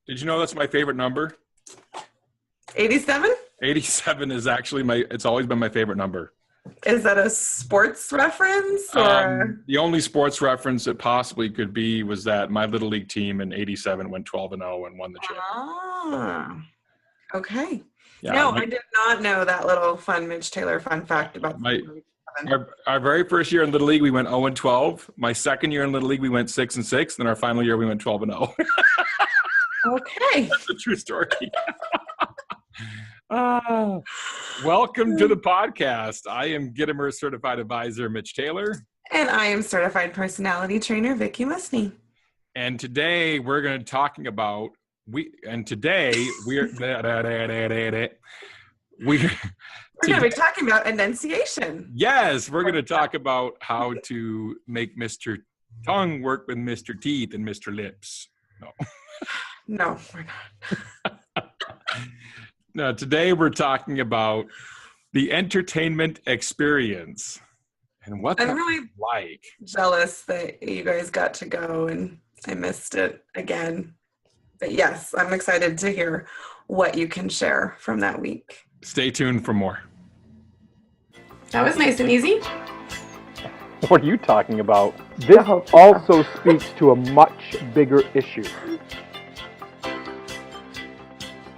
Did you know that's my favorite number? 87? 87 is actually it's always been my favorite number. Is that a sports reference? Or The only sports reference it possibly could be was that my Little League team in 87 went 12-0 and won the championship. Ah, okay. Yeah, no, I did not know that little fun Mitch Taylor fun fact about our very first year in Little League, we went 0-12. My second year in Little League, we went 6-6. Then our final year, we went 12-0. Okay. That's a true story. Welcome to the podcast. I am Gittimer Certified Advisor Mitch Taylor. And I am Certified Personality Trainer Vicki Musney. And today we're going to be talking about we're going to be talking about enunciation. Yes, we're going to talk about how to make Mr. Tongue work with Mr. Teeth and Mr. Lips. No, we're not. No, today we're talking about the entertainment experience and what I'm that's really like. Jealous that you guys got to go and I missed it again. But yes, I'm excited to hear what you can share from that week. Stay tuned for more. That was nice and easy. What are you talking about? This also speaks to a much bigger issue.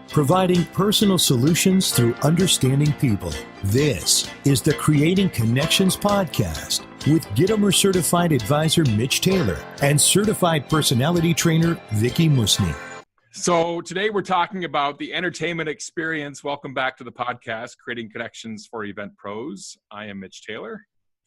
Providing personal solutions through understanding people. This is the Creating Connections podcast with Gittimer Certified Advisor Mitch Taylor and Certified Personality Trainer Vicki Musney. So today we're talking about the entertainment experience. Welcome back to the podcast, Creating Connections for Event Pros. I am Mitch Taylor.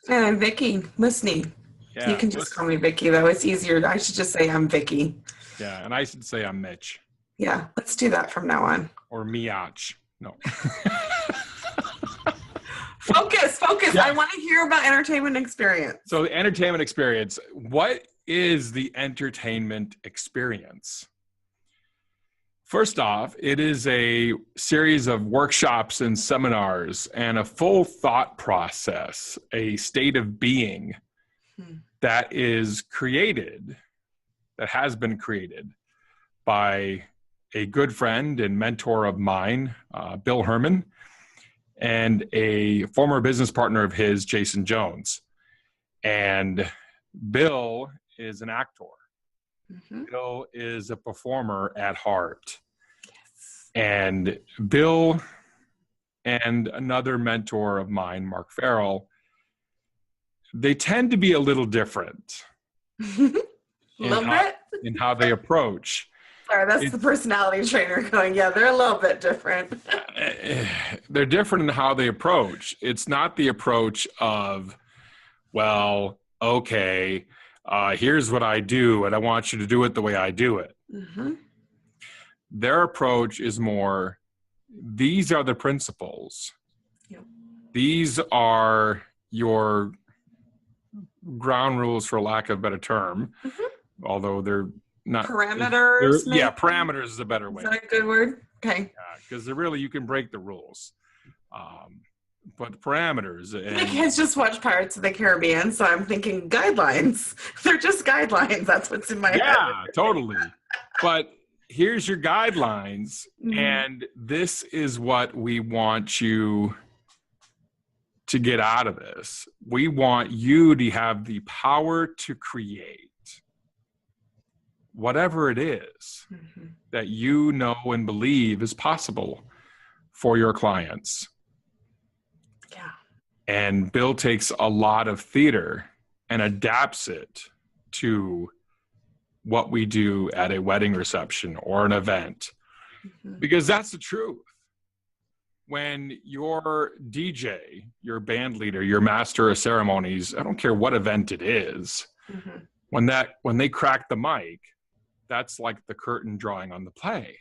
And I'm Vicki Musney. Yeah, you can just call me Vicki, though. It's easier. I should just say I'm Vicki. Yeah, and I should say I'm Mitch. Yeah, let's do that from now on. Or Miach. No. Focus. Yeah. I want to hear about entertainment experience. So the entertainment experience. What is the entertainment experience? First off, it is a series of workshops and seminars and a full thought process, a state of being that is created, that has been created by a good friend and mentor of mine, Bill Hermann, and a former business partner of his, Jason Jones. And Bill is an actor. Mm-hmm. Bill is a performer at heart. Yes. And Bill and another mentor of mine, Mark Farrell, they tend to be a little different in how they approach. Sorry, that's the personality trainer going, yeah, they're a little bit different. They're different in how they approach. It's not the approach of, well, okay, here's what I do, and I want you to do it the way I do it. Mm-hmm. Their approach is more, these are the principles. Yep. These are your ground rules, for lack of a better term, although they're not parameters. Parameters is a better way. Is that a good word? Okay. Because really, you can break the rules. But parameters. My kids just watch Pirates of the Caribbean, so I'm thinking guidelines. They're just guidelines. That's what's in my head. Yeah, totally. But here's your guidelines, and this is what we want you to get out of this. We want you to have the power to create whatever it is that you know and believe is possible for your clients. Yeah. And Bill takes a lot of theater and adapts it to what we do at a wedding reception or an event. Because that's the truth. When your DJ, your band leader, your master of ceremonies, I don't care what event it is, when they crack the mic, that's like the curtain drawing on the play.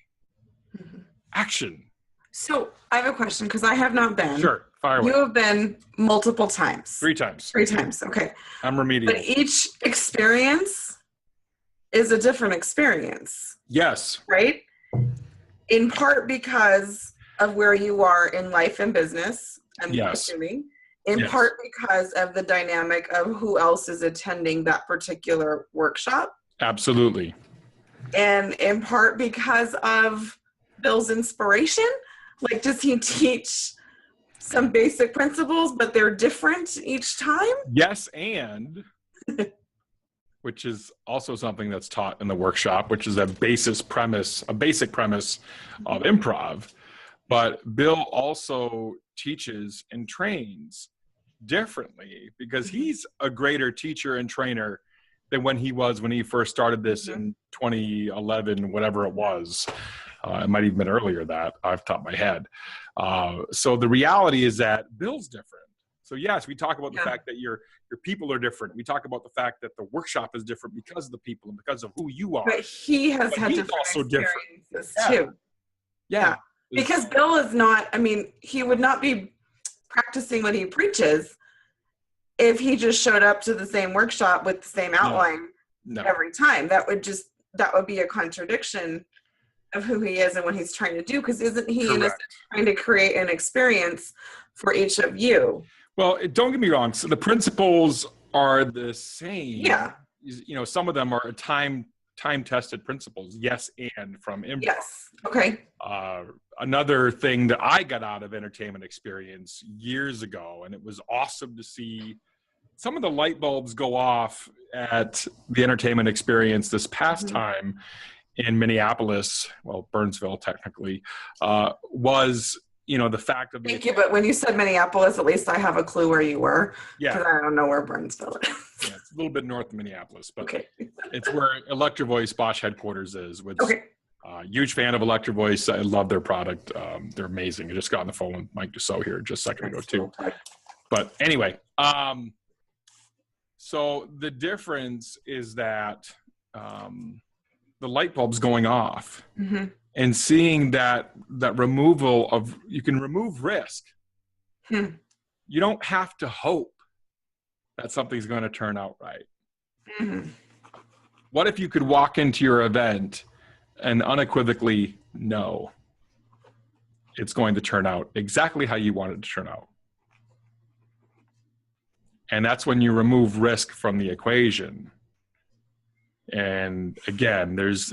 Action. So I have a question because I have not been. Sure, fire away. You have been multiple times. 3 times. 3 times, okay. I'm remedial. But each experience is a different experience. Yes. Right? In part because of where you are in life and business, I'm assuming. In part because of the dynamic of who else is attending that particular workshop. Absolutely. And in part because of Bill's inspiration? Like, does he teach some basic principles, but they're different each time? Yes, and which is also something that's taught in the workshop, which is a basic premise of improv. But Bill also teaches and trains differently because he's a greater teacher and trainer than when he first started this in 2011, whatever it was. It might even been earlier that off the top of my head. So the reality is that Bill's different. So yes, we talk about the fact that your people are different. We talk about the fact that the workshop is different because of the people and because of who you are. But he has had different also experiences too. Yeah. Because Bill is not, I mean, he would not be practicing what he preaches if he just showed up to the same workshop with the same outline every time. That would be a contradiction of who he is and what he's trying to do, because isn't he in a sense trying to create an experience for each of you? Well, don't get me wrong. So the principles are the same. Yeah. You know, some of them are time-tested principles. Yes, and from improv. Yes. Okay. Another thing that I got out of entertainment experience years ago, and it was awesome to see some of the light bulbs go off at the entertainment experience this past time in Minneapolis, well, Burnsville technically, was, you know, the fact of Thank you, but when you said Minneapolis, at least I have a clue where you were. Yeah. Because I don't know where Burnsville is. Yeah, it's a little bit north of Minneapolis, but okay. It's where Electro Voice Bosch headquarters is. Which, huge fan of Electro Voice. I love their product. They're amazing. I just got on the phone with Mike Dussault here just a second ago too. But anyway, so the difference is that the light bulb's going off and seeing that removal of, you can remove risk. You don't have to hope that something's going to turn out right. What if you could walk into your event and unequivocally know it's going to turn out exactly how you want it to turn out? And that's when you remove risk from the equation. And again, there's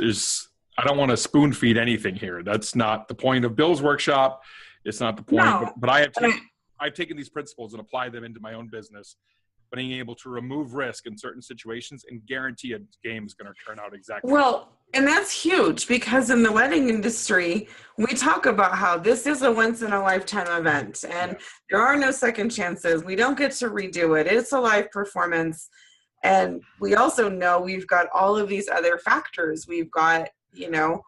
I don't want to spoon feed anything here. That's not the point of Bill's workshop. It's not the point. No. But I've taken these principles and applied them into my own business, being able to remove risk in certain situations and guarantee a game is going to turn out exactly. Well, and that's huge, because in the wedding industry, we talk about how this is a once in a lifetime event and there are no second chances. We don't get to redo it. It's a live performance. And we also know we've got all of these other factors. We've got, you know,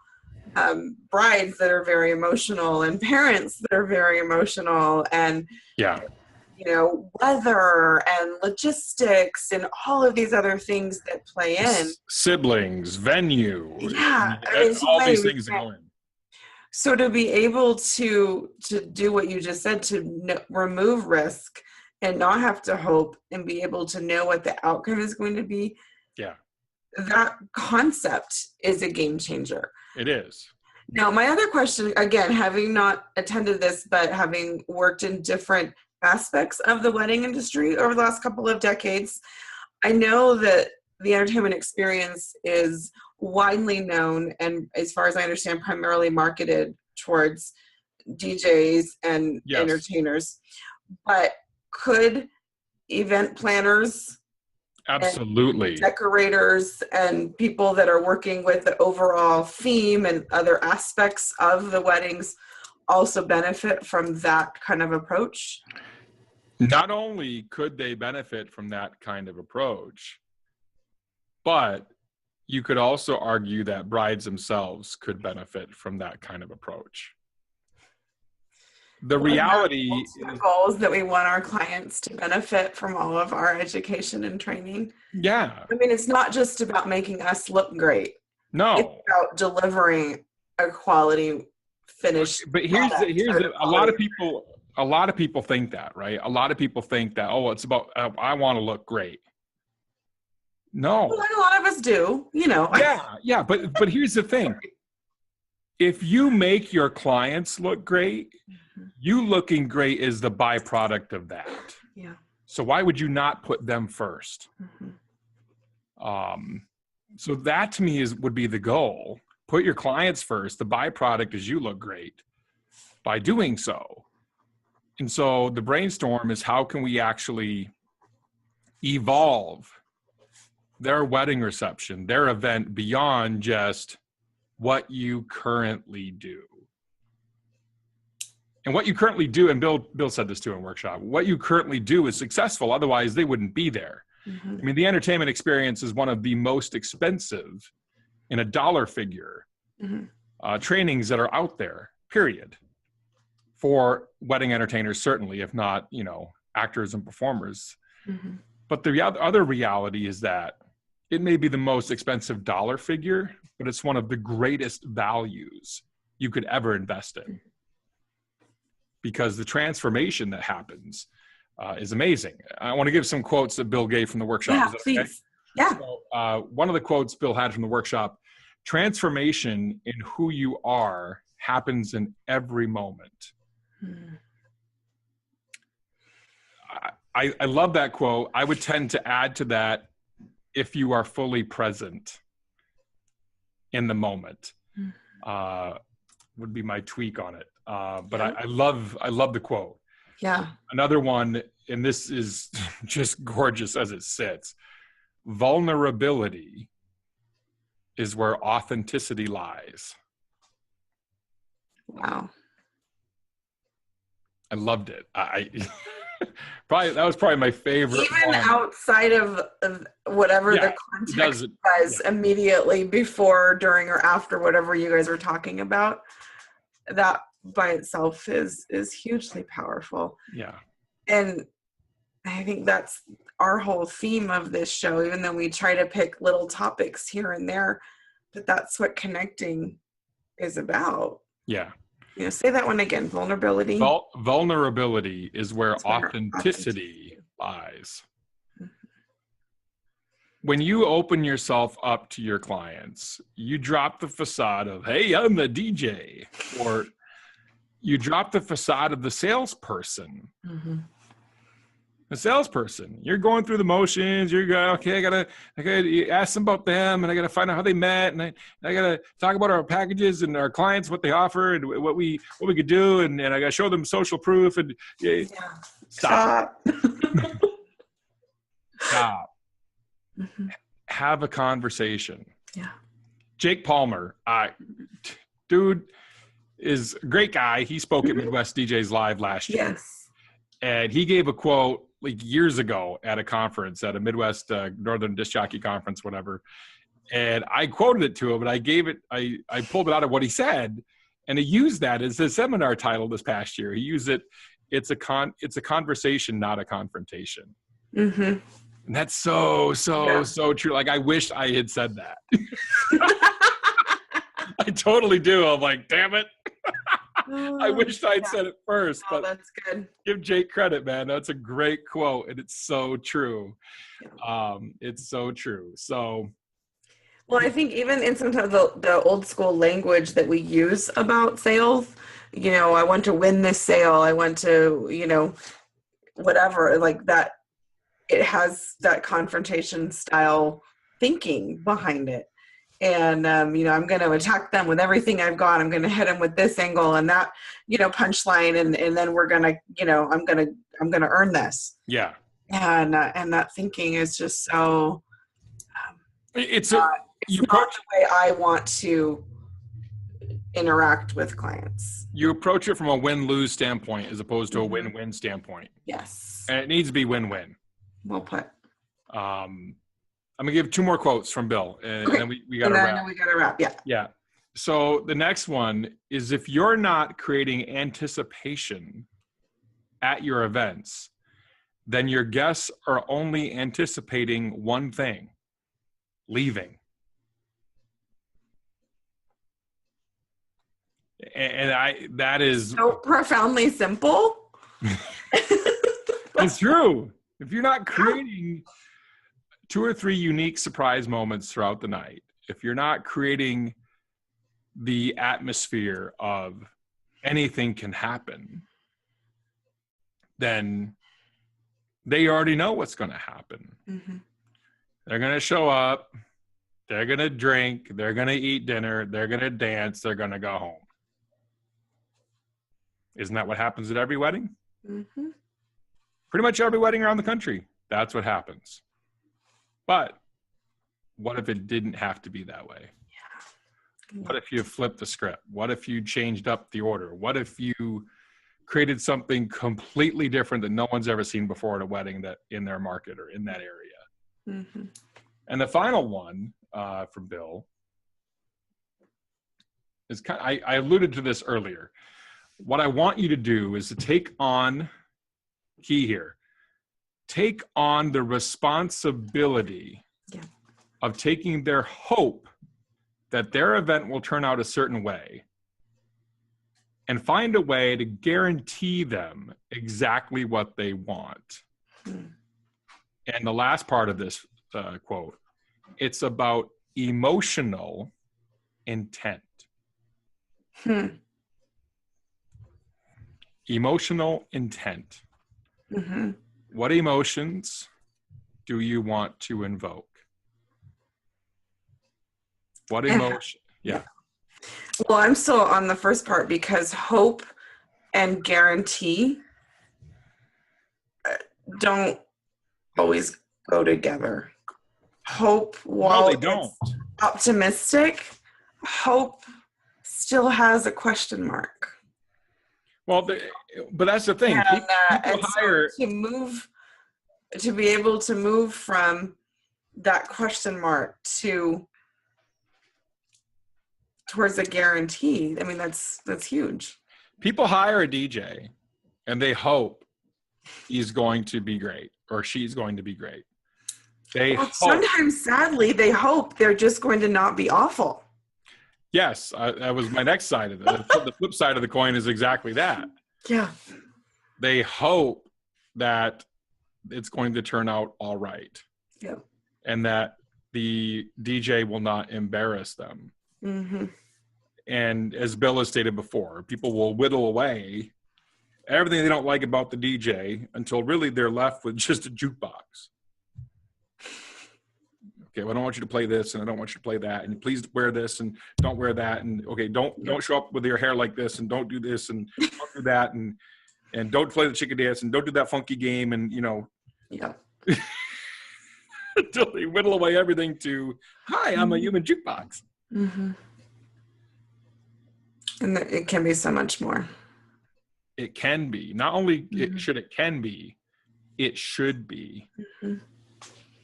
brides that are very emotional and parents that are very emotional and, you know, weather and logistics and all of these other things that play in. Siblings, venue. Yeah. All these things go in. So to be able to do what you just said, to remove risk and not have to hope and be able to know what the outcome is going to be. Yeah. That concept is a game changer. It is. Now, my other question, again, having not attended this, but having worked in different aspects of the wedding industry over the last couple of decades, I know that the entertainment experience is widely known and, as far as I understand, primarily marketed towards DJs and entertainers. But could event planners, absolutely, and decorators and people that are working with the overall theme and other aspects of the weddings also benefit from that kind of approach? Not only could they benefit from that kind of approach, but you could also argue that brides themselves could benefit from that kind of approach. The reality is goals that we want our clients to benefit from all of our education and training. Yeah. I mean, it's not just about making us look great. No. It's about delivering a quality finished. But here's a lot of people think that, right? A lot of people think that, oh, it's about I want to look great. No. Well, a lot of us do, you know. Yeah, but here's the thing. If you make your clients look great, you looking great is the byproduct of that. Yeah. So why would you not put them first? So that to me would be the goal. Put your clients first. The byproduct is you look great by doing so. And so the brainstorm is, how can we actually evolve their wedding reception, their event, beyond just what you currently do. And what you currently do, and Bill said this too in workshop, what you currently do is successful, otherwise they wouldn't be there. I mean, the entertainment experience is one of the most expensive in a dollar figure trainings that are out there, period, for wedding entertainers, certainly, if not, actors and performers. But the other reality is that it may be the most expensive dollar figure, but it's one of the greatest values you could ever invest in, because the transformation that happens is amazing. I want to give some quotes that Bill gave from the workshop. Yeah, Is that please. okay? Yeah. So, one of the quotes Bill had from the workshop: transformation in who you are happens in every moment. I love that quote. I would tend to add to that, if you are fully present in the moment, would be my tweak on it. But I love the quote. Yeah. Another one, and this is just gorgeous as it sits: vulnerability is where authenticity lies. Wow. I loved it. That was probably my favorite. Even one. outside of whatever the context was immediately before, during, or after whatever you guys were talking about, that by itself is hugely powerful. Yeah. And I think that's our whole theme of this show, even though we try to pick little topics here and there, but that's what connecting is about. Yeah. Say that one again. Vulnerability. Vulnerability is where authenticity lies. When you open yourself up to your clients, you drop the facade of, hey, I'm the DJ, or you drop the facade of the salesperson. The salesperson, you're going through the motions. You're going, okay, I gotta ask them about them, and I gotta find out how they met, and I gotta talk about our packages and our clients, what they offer, and what we could do, and I gotta show them social proof. And stop. Stop. Have a conversation. Yeah. Jake Palmer, dude, is a great guy. He spoke at Midwest DJs Live last year. Yes. And he gave a quote like years ago at a conference, at a Midwest Northern Disc Jockey conference, whatever. And I quoted it to him, and I pulled it out of what he said, and he used that as his seminar title this past year. He used it. It's a conversation, not a confrontation. And that's so true. Like, I wish I had said that. I totally do. I'm like, damn it. I wished I'd said it first, but that's good. Give Jake credit, man. That's a great quote, and it's so true. It's so true. So, well, I think even in sometimes the old school language that we use about sales, I want to win this sale. I want to, whatever, like that. It has that confrontation style thinking behind it. And, I'm going to attack them with everything I've got. I'm going to hit them with this angle and that, punchline. And then we're going to, I'm going to earn this. Yeah. And that thinking is just so, it's not the way I want to interact with clients. You approach it from a win-lose standpoint as opposed to a win-win standpoint. Yes. And it needs to be win-win. Well put. I'm going to give two more quotes from Bill, and then we got to wrap. We got to wrap, yeah. Yeah. So the next one is, if you're not creating anticipation at your events, then your guests are only anticipating one thing: leaving. And that is so profoundly simple. It's true. If you're not creating 2 or 3 unique surprise moments throughout the night, if you're not creating the atmosphere of anything can happen, then they already know what's going to happen. They're going to show up. They're going to drink. They're going to eat dinner. They're going to dance. They're going to go home. Isn't that what happens at every wedding? Mm-hmm. Pretty much every wedding around the country. That's what happens. But what if it didn't have to be that way? Yeah. What if you flipped the script? What if you changed up the order? What if you created something completely different that no one's ever seen before at a wedding that in their market or in that area? Mm-hmm. And the final one from Bill is I alluded to this earlier. What I want you to do is to take on the responsibility of taking their hope that their event will turn out a certain way and find a way to guarantee them exactly what they want. And the last part of this quote, it's about emotional intent. Emotional intent. Mm-hmm. What emotions do you want to invoke? What emotion? Yeah. Well, I'm still on the first part because hope and guarantee don't always go together. Hope, while no, they don't. It's optimistic, hope still has a question mark. Well, but that's the thing. And so to be able to move from that question mark towards a guarantee, I mean, that's huge. People hire a DJ and they hope he's going to be great or she's going to be great. Sometimes, sadly, they hope they're just going to not be awful. Yes, that was my next side of it. The flip side of the coin is exactly that. Yeah. They hope that it's going to turn out all right. Yeah. And that the DJ will not embarrass them. Mm-hmm. And as Bill has stated before, people will whittle away everything they don't like about the DJ until really they're left with just a jukebox. Okay, well, I don't want you to play this and I don't want you to play that, and please wear this and don't wear that, and okay, don't show up with your hair like this, and don't do this and don't do that, and don't play the chicken dance and don't do that funky game, and until they whittle away everything to, hi, I'm a human jukebox. Mm-hmm. And it can be so much more. It can be. Not only it can be, it should be. Mm-hmm.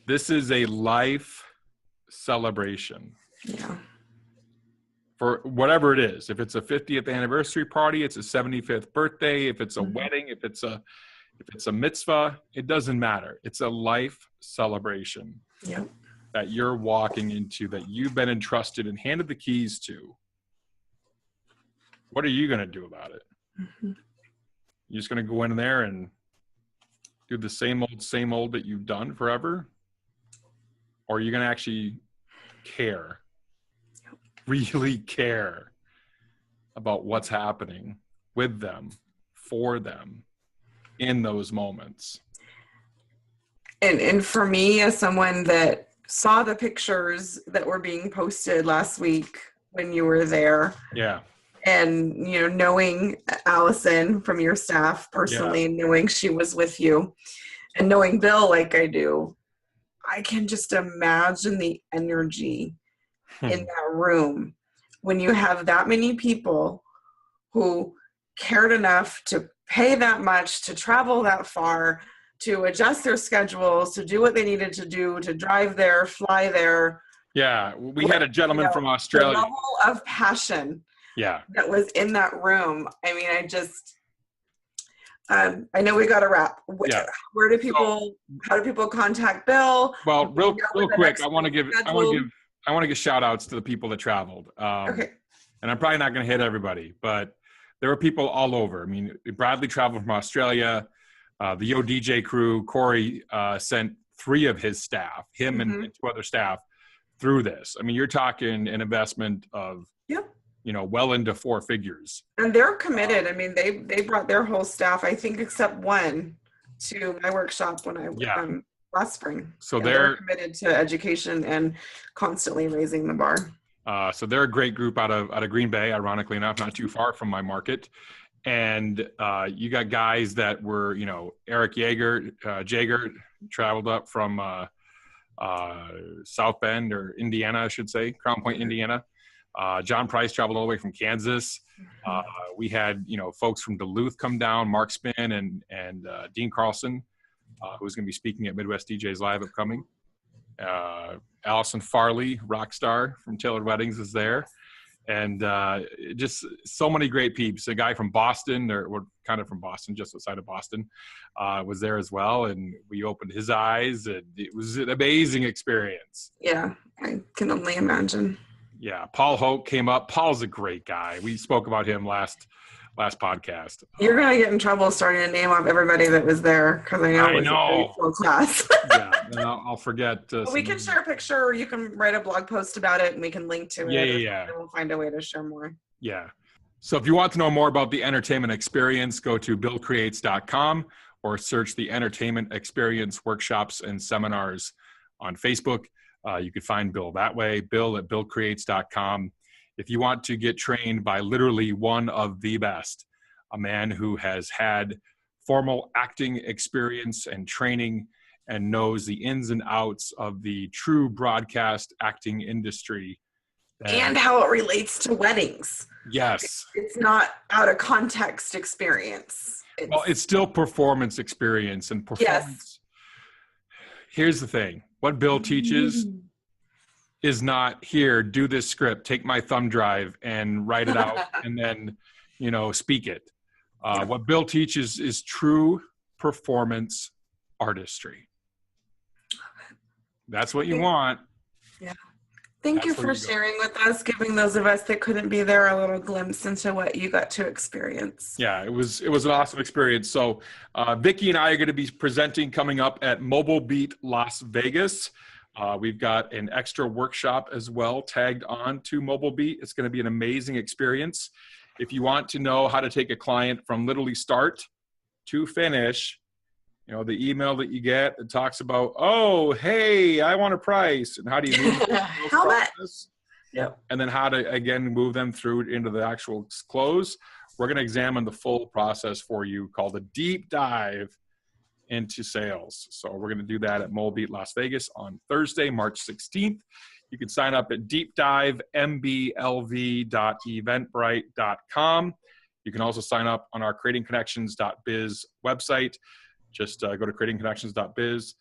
This is a life celebration. Yeah. For whatever it is. If it's a 50th anniversary party, it's a 75th birthday, if it's a wedding, if it's a mitzvah, it doesn't matter. It's a life celebration that you're walking into, that you've been entrusted and handed the keys to. What are you going to do about it? Mm-hmm. You're just going to go in there and do the same old that you've done forever? Or are you going to actually care, really care about what's happening with them, for them, in those moments? And for me, as someone that saw the pictures that were being posted last week when you were there, and knowing Allison from your staff personally, knowing she was with you, and knowing Bill like I do, I can just imagine the energy in that room when you have that many people who cared enough to pay that much, to travel that far, to adjust their schedules, to do what they needed to do, to drive there, fly there. Yeah, we had a gentleman from Australia. The level of passion that was in that room. I mean, I know we got to wrap. How do people contact Bill? Well, real quick, I want to give shout outs to the people that traveled. Okay. And I'm probably not going to hit everybody, but there were people all over. I mean, Bradley traveled from Australia. The Yo DJ crew, Corey sent 3 of his staff, him and 2 other staff, through this. I mean, you're talking an investment of well into 4 figures. And they're committed. I mean, they brought their whole staff, I think, except one, to my workshop when I last spring. So they're committed to education and constantly raising the bar. So they're a great group out of Green Bay, ironically enough, not too far from my market. And you got guys that were, Eric Jaeger traveled up from South Bend or Indiana, I should say, Crown Point, Indiana. John Price traveled all the way from Kansas. We had, folks from Duluth come down, Mark Spin and Dean Carlson, who's going to be speaking at Midwest DJs Live upcoming. Allison Farley, rock star from Tailored Weddings, is there. And just so many great peeps. A guy from Boston, or we're kind of from Boston, just outside of Boston, was there as well. And we opened his eyes. And it was an amazing experience. Yeah, I can only imagine. Yeah, Paul Hoke came up. Paul's a great guy. We spoke about him last podcast. You're going to get in trouble starting to name off everybody that was there, because I know it was a very full class. Yeah, and I'll forget. We can share a picture, or you can write a blog post about it, and we can link to it. Yeah. And we'll find a way to share more. Yeah. So if you want to know more about the entertainment experience, go to billcreates.com or search the Entertainment Experience Workshops and Seminars on Facebook. You could find Bill that way, Bill at billcreates.com. If you want to get trained by literally one of the best, a man who has had formal acting experience and training and knows the ins and outs of the true broadcast acting industry. And how it relates to weddings. Yes. It's not out of context experience. It's still performance experience and performance. Yes. Here's the thing. What Bill teaches is not, here, do this script, take my thumb drive and write it out and then, speak it. What Bill teaches is true performance artistry. That's what you want. Yeah. Thank you for sharing with us, giving those of us that couldn't be there a little glimpse into what you got to experience. Yeah, it was an awesome experience. So Vicki and I are going to be presenting coming up at Mobile Beat Las Vegas. We've got an extra workshop as well tagged on to Mobile Beat. It's going to be an amazing experience. If you want to know how to take a client from literally start to finish, the email that you get that talks about, oh, hey, I want a price. And how do you move how process? Yep. And then how to, again, move them through into the actual close. We're going to examine the full process for you, called a deep dive into sales. So we're going to do that at Mobile Beat Las Vegas on Thursday, March 16th. You can sign up at deepdivemblv.eventbrite.com. You can also sign up on our creatingconnections.biz website. Just go to creatingconnections.biz,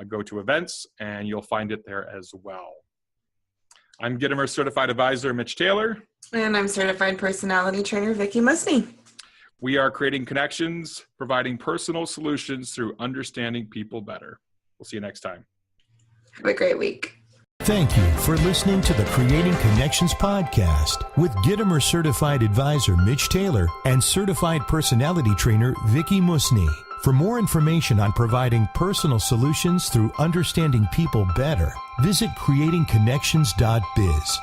go to events, and you'll find it there as well. I'm Gittimer Certified Advisor Mitch Taylor. And I'm Certified Personality Trainer Vicki Musney. We are Creating Connections, providing personal solutions through understanding people better. We'll see you next time. Have a great week. Thank you for listening to the Creating Connections podcast with Gittimer Certified Advisor Mitch Taylor and Certified Personality Trainer Vicki Musney. For more information on providing personal solutions through understanding people better, visit creatingconnections.biz.